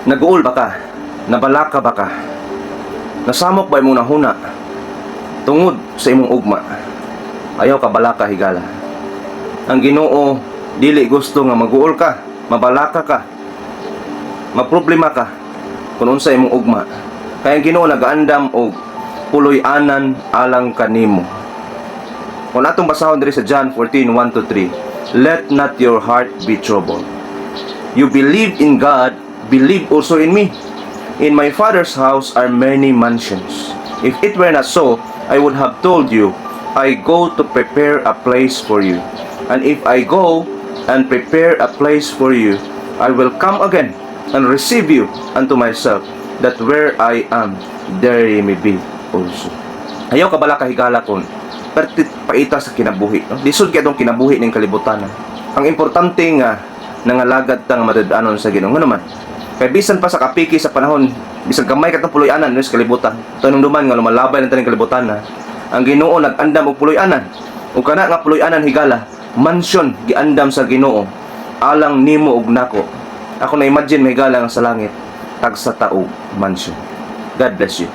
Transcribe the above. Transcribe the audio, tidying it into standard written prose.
Naguol ba ka? Nabalaka ba ka? Nasamok ba imong nahuna? Tungod sa imong ugma. Ayaw ka balaka higala. Ang Ginoo dili gusto nga maguol ka, mabalaka ka, maproblema ka kung unsa imong ugma. Kaya ang Ginoo nagaandam og puloy-anan alang kanimo. Kung atong basahon diri sa John 14:1-3, let not your heart be troubled. You believe in God, believe also in me. In my Father's house are many mansions. If it were not so, I would have told you, I go to prepare a place for you. And if I go and prepare a place for you, I will come again and receive you unto myself, that where I am, there ye may be also. Ayaw ka bala kahigala kon pertit paita sa kinabuhi, no? Lisod kay atong kinabuhi ning kalibutan. Ang importante nga nangalagad tang madadanon sa Ginoo. Ngano man? Kay bisan pa sa kapiki sa panahon, bisan gamay katong puloy-anan sa kalibutan. Tanong duman nga lumalabay na taning kalibutan na. Ang Ginoo nag-andam og puloy-anan. Ug kana nga puloy-anan higala, mansyon giandam sa Ginoo alang nimo ug nako. Ako na imagine may higala nga sa langit tag sa taog mansyon. God bless you.